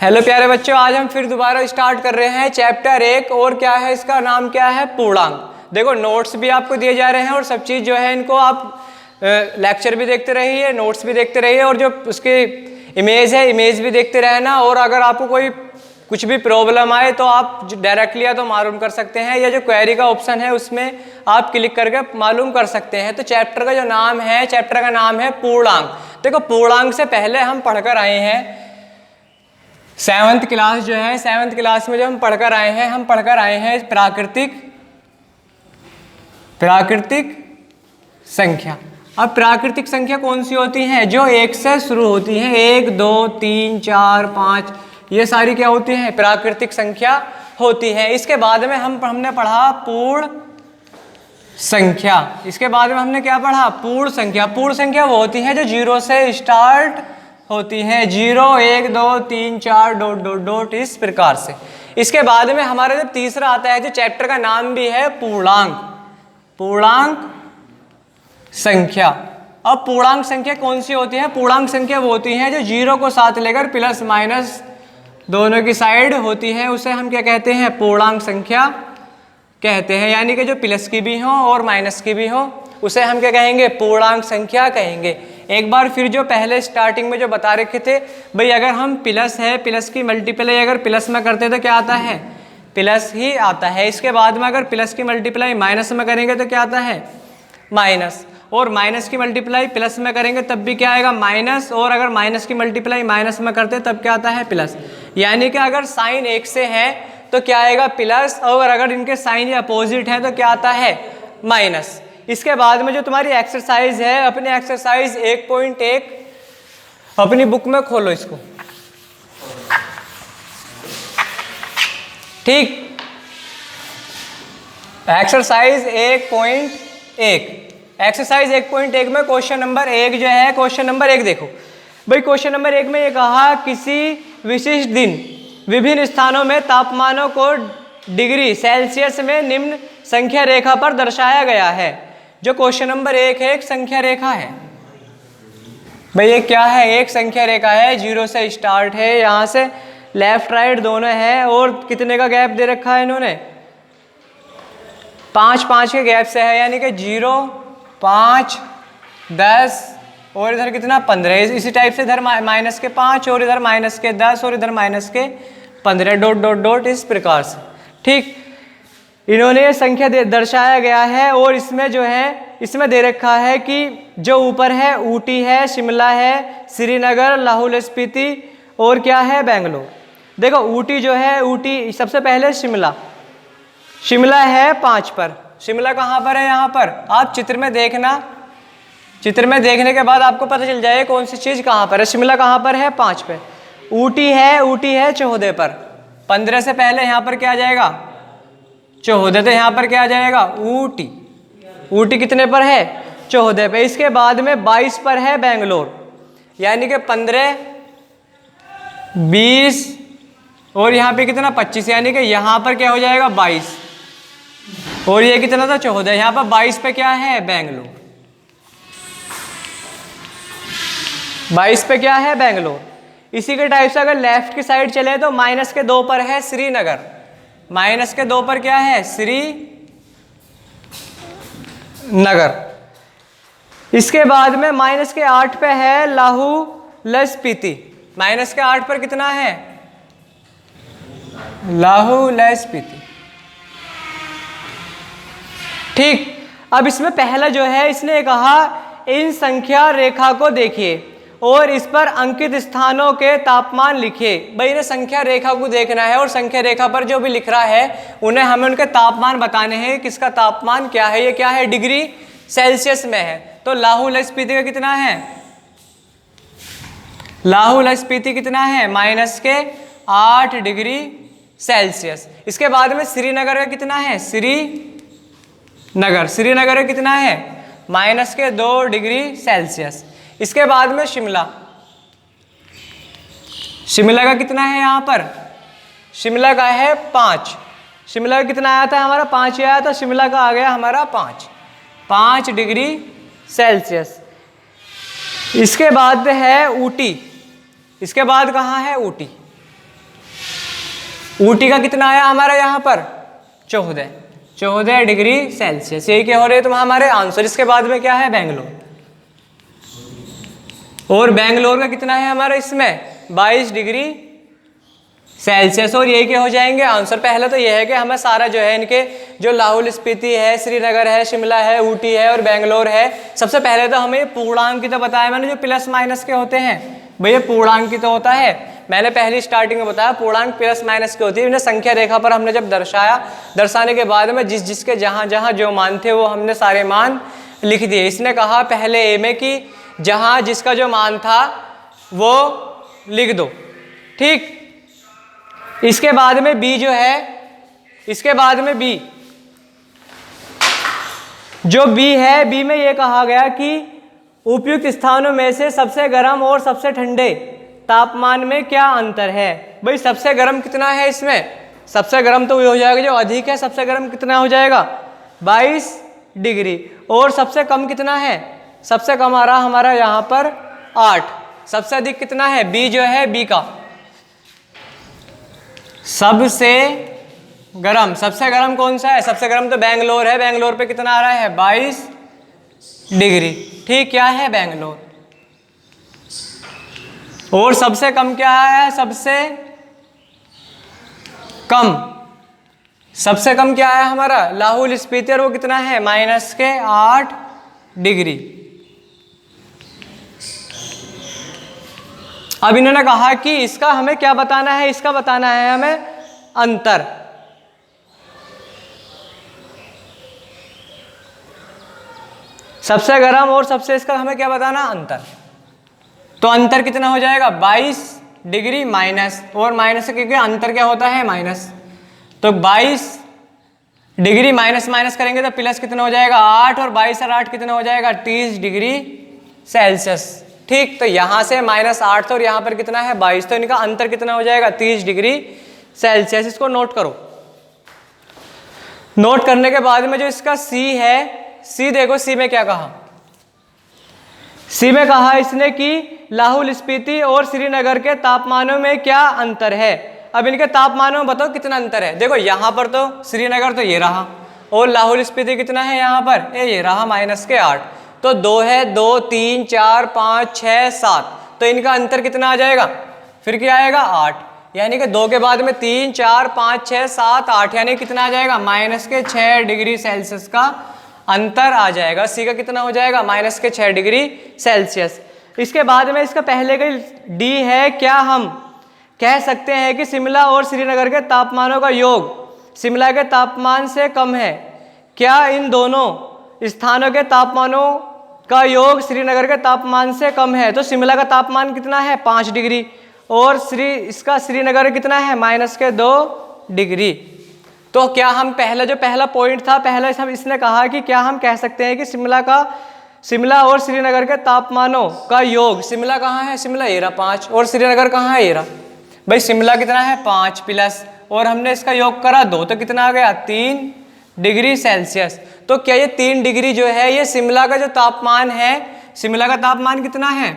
Hello प्यारे बच्चों, आज हम फिर दोबारा स्टार्ट कर रहे हैं चैप्टर 1 और क्या है इसका नाम क्या है, पूर्णांक। देखो नोट्स भी आपको दिए जा रहे हैं और सब चीज़ जो है इनको आप लेक्चर भी देखते रहिए, नोट्स भी देखते रहिए और जो उसकी इमेज है इमेज भी देखते रहना। और अगर आपको कोई कुछ भी प्रॉब्लम आए तो आप डायरेक्टली या तो मालूम कर सकते हैं या जो क्वेरी का ऑप्शन है उसमें आप क्लिक करके मालूम कर सकते हैं। तो चैप्टर का जो नाम है, चैप्टर का नाम है पूर्णांक। देखो पूर्णांक से पहले हम पढ़कर आए हैं 7th क्लास जो है, 7th क्लास में जो हम पढ़कर आए हैं प्राकृतिक संख्या। अब प्राकृतिक संख्या कौन सी होती हैं? जो 1 से शुरू होती हैं। 1 2 3 4 5 ये सारी क्या होती हैं? प्राकृतिक संख्या होती हैं। इसके बाद में हमने पढ़ा पूर्ण संख्या। इसके बाद में हमने क्या पढ़ा? पूर्ण संख्या। पूर्ण संख्या वो होती है जो 0 से स्टार्ट होती हैं। 0 1 2 3 4 डॉट डॉट डॉट इस प्रकार से। इसके बाद में हमारा जब तीसरा आता है जो चैप्टर का नाम भी है पूर्णांक संख्या। अब पूर्णांक संख्या कौन सी होती है? पूर्णांक संख्या वो होती है जो 0 को साथ लेकर प्लस माइनस दोनों की साइड होती है, उसे हम क्या कहते हैं? पूर्णांक संख्या कहते हैं। यानी कि जो प्लस की भी हो और माइनस की भी हो उसे हम क्या कहेंगे? पूर्णांक संख्या कहेंगे। एक बार फिर जो पहले स्टार्टिंग में जो बता रखे थे भाई, अगर हम प्लस है, प्लस की मल्टीप्लाई अगर प्लस में करते तो क्या आता है? प्लस ही आता है। इसके बाद में अगर प्लस की मल्टीप्लाई माइनस में करेंगे तो क्या आता है? माइनस। और माइनस की मल्टीप्लाई प्लस में करेंगे तब भी क्या आएगा? माइनस। और अगर माइनस की मल्टीप्लाई माइनस में करते तब क्या आता है? प्लस। यानी कि अगर साइन एक से है तो क्या आएगा? प्लस। और अगर इनके साइन अपोजिट है तो क्या आता है? माइनस। इसके बाद में जो तुम्हारी एक्सरसाइज है, अपनी एक्सरसाइज 1.1 अपनी बुक में खोलो इसको, ठीक। एक्सरसाइज 1.1 एक्सरसाइज 1.1 में क्वेश्चन नंबर 1 जो है, क्वेश्चन नंबर 1 देखो भाई। क्वेश्चन नंबर 1 में ये कहा किसी विशिष्ट दिन विभिन्न स्थानों में तापमानों को डिग्री सेल्सियस में निम्न संख्या रेखा पर दर्शाया गया है। जो क्वेश्चन नंबर 1 है एक संख्या रेखा है भाई। ये क्या है? एक संख्या रेखा है, 0 से स्टार्ट है, यहाँ से लेफ्ट राइट दोनों है। और कितने का गैप दे रखा है इन्होंने? 5 के गैप से है। यानी कि 0 5 10 और इधर कितना? 15। इसी टाइप से इधर माइनस के 5 और इधर माइनस के 10 और इधर माइनस के 15 डॉट डॉट डॉट इस प्रकार से, ठीक। इन्होंने ये संख्या दर्शाया गया है। और इसमें जो है इसमें दे रखा है कि जो ऊपर है ऊटी है, शिमला है, श्रीनगर, लाहौल स्पीति और क्या है? बेंगलोर। देखो ऊटी जो है, ऊटी सबसे पहले शिमला है 5 पर। शिमला कहाँ पर है? यहाँ पर। आप चित्र में देखना, चित्र में देखने के बाद आपको पता चल जाएगा कौन सी चीज़ कहाँ पर है। शिमला कहाँ पर है? 5 पे। ऊटी है 14 पर। 15 से पहले यहाँ पर क्या आ जाएगा? 14। तो यहाँ पर क्या आ जाएगा? ऊटी कितने पर है? 14 पे। इसके बाद में 22 पर है बेंगलोर। यानी कि 15 20 और यहाँ पे कितना? 25। यानी कि यहाँ पर क्या हो जाएगा? 22। और ये कितना था? 14। यहाँ पर 22 पे क्या है? बेंगलोर। 22 पे क्या है? बेंगलोर। इसी के टाइप से अगर लेफ्ट की साइड चले तो माइनस के 2 पर है श्रीनगर। माइनस के 2 पर क्या है? श्रीनगर। इसके बाद में माइनस के 8 पे है लाहौल स्पीति। माइनस के 8 पर कितना है? लाहौल स्पीति, ठीक। अब इसमें पहला जो है इसने कहा इन संख्या रेखा को देखिए और इस पर अंकित स्थानों के तापमान लिखिए। भाई इन्हें संख्या रेखा को देखना है और संख्या रेखा पर जो भी लिख रहा है उन्हें हमें उनके तापमान बताने हैं। किसका तापमान क्या है? ये क्या है? डिग्री सेल्सियस में है। तो लाहौल स्पीति का कितना है? लाहौल स्पीति कितना है? माइनस के 8 डिग्री सेल्सियस। इसके बाद में श्रीनगर का कितना है? श्रीनगर का कितना है? माइनस के 2 डिग्री सेल्सियस। इसके बाद में शिमला का कितना है? यहाँ पर शिमला का है 5। शिमला का कितना आया था? हमारा 5 ही आया था। शिमला का आ गया हमारा 5 डिग्री सेल्सियस। इसके बाद है ऊटी। इसके बाद कहाँ है? ऊटी। ऊटी का कितना आया हमारा यहाँ पर 14 डिग्री सेल्सियस। यही क्या हो रहे तो हमारे आंसर। इसके बाद में क्या है बेंगलोर, और बेंगलोर का कितना है हमारा इसमें 22 डिग्री सेल्सियस। और यही क्या हो जाएंगे आंसर। पहले तो यह है कि हमें सारा जो है इनके जो लाहौल स्पीति है, श्रीनगर है, शिमला है, ऊटी है और बेंगलोर है, सबसे पहले तो हमें पूर्णांकित बताया मैंने, जो प्लस माइनस के होते हैं भैया पूर्णांकित होता है। मैंने पहली स्टार्टिंग में बताया पूर्णांक प्लस माइनस की होती है। संख्या रेखा पर हमने जब दर्शाने के बाद में जिसके जहाँ जहाँ जो मान थे वो हमने सारे मान लिख दिए। इसने कहा पहले ए में कि जहाँ जिसका जो मान था वो लिख दो, ठीक। इसके बाद में बी जो है, इसके बाद में बी जो बी है, बी में ये कहा गया कि उपयुक्त स्थानों में से सबसे गर्म और सबसे ठंडे तापमान में क्या अंतर है। भाई सबसे गर्म कितना है इसमें, सबसे गर्म तो हो जाएगा जो अधिक है, सबसे गर्म कितना हो जाएगा 22 डिग्री। और सबसे कम कितना है, सबसे कम आ रहा हमारा यहाँ पर 8। सबसे अधिक कितना है बी जो है, बी का सबसे गर्म कौन सा है, सबसे गर्म तो बेंगलोर है। बेंगलोर पे कितना आ रहा है 22 डिग्री, ठीक। क्या है बेंगलोर। और सबसे कम क्या है, सबसे कम क्या है हमारा लाहौल स्पीति, और वो कितना है -8 डिग्री। अब इन्होंने कहा कि इसका हमें क्या बताना है, इसका बताना है हमें अंतर। सबसे गर्म और सबसे इसका हमें क्या बताना, अंतर। तो अंतर कितना हो जाएगा 22 डिग्री माइनस, और माइनस से क्योंकि अंतर क्या होता है माइनस, तो 22 डिग्री माइनस करेंगे तो प्लस कितना हो जाएगा 8, और 22 और 8 कितना हो जाएगा 30 डिग्री सेल्सियस, ठीक। तो यहाँ से -8 और यहाँ पर कितना है 22, तो इनका अंतर कितना हो जाएगा 30 डिग्री सेल्सियस। इसको नोट करो। नोट करने के बाद में जो इसका सी है, सी देखो, सी में क्या कहा, सी में कहा इसने कि लाहौल स्पीति और श्रीनगर के तापमानों में क्या अंतर है। अब इनके तापमानों में बताओ कितना अंतर है। देखो यहाँ पर तो श्रीनगर तो ये रहा, और लाहौल स्पीति कितना है यहाँ पर ये रहा -8, तो 2 है, 2 3 4 5 6 7, तो इनका अंतर कितना आ जाएगा, फिर क्या आएगा 8, यानी कि 2 के बाद में 3 4 5 6 7 8, यानी कितना आ जाएगा -6 डिग्री सेल्सियस का अंतर आ जाएगा। सी का कितना हो जाएगा -6 डिग्री सेल्सियस। इसके बाद में इसका पहले का डी है, क्या हम कह सकते हैं कि शिमला और श्रीनगर के तापमानों का योग शिमला के तापमान से कम है। क्या इन दोनों स्थानों के तापमानों का योग श्रीनगर के तापमान से कम है। तो शिमला का तापमान कितना है 5 डिग्री, और श्रीनगर कितना है -2 डिग्री। तो क्या हम पहला पॉइंट था, पहले हम इसने कहा कि क्या हम कह सकते हैं कि शिमला और श्रीनगर के तापमानों का योग, शिमला कहाँ है, शिमला ये रहा 5, और श्रीनगर कहाँ है ये रहा, भाई शिमला कितना है 5 प्लस, और हमने इसका योग करा 2, तो कितना आ गया 3 डिग्री सेल्सियस। तो क्या ये 3 डिग्री जो है ये शिमला का जो तापमान है, शिमला का तापमान कितना है,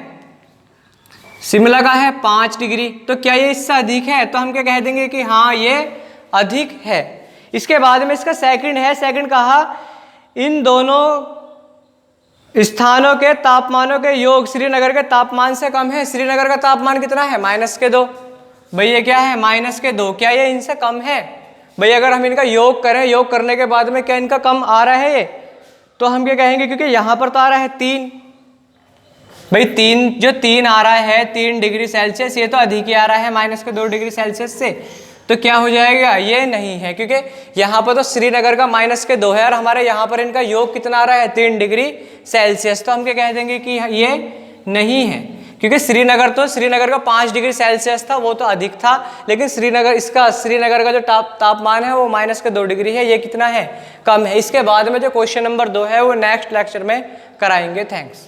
शिमला का है 5 डिग्री, तो क्या ये इससे अधिक है, तो हम क्या कह देंगे कि हाँ ये अधिक है। इसके बाद में इसका सेकंड है, सेकंड कहा इन दोनों स्थानों के तापमानों के योग श्रीनगर के तापमान से कम है। श्रीनगर का तापमान कितना है -2, भाई ये क्या है -2, क्या ये इनसे कम है। भाई अगर हम इनका योग करें, योग करने के बाद में क्या इनका कम आ रहा है ये, तो हम क्या कहेंगे, क्योंकि यहाँ पर तो आ रहा है 3, भाई 3 आ रहा है 3 डिग्री सेल्सियस, ये तो अधिक ही आ रहा है -2 डिग्री सेल्सियस से, तो क्या हो जाएगा ये नहीं है, क्योंकि यहाँ पर तो श्रीनगर का -2 है और हमारे यहाँ पर इनका योग कितना आ रहा है 3 डिग्री सेल्सियस, तो हम क्या कह देंगे कि ये नहीं है, क्योंकि श्रीनगर का 5 डिग्री सेल्सियस था, वो तो अधिक था, लेकिन श्रीनगर का जो तापमान है वो -2 डिग्री है, ये कितना है कम है। इसके बाद में जो क्वेश्चन नंबर 2 है वो नेक्स्ट लेक्चर में कराएंगे। थैंक्स।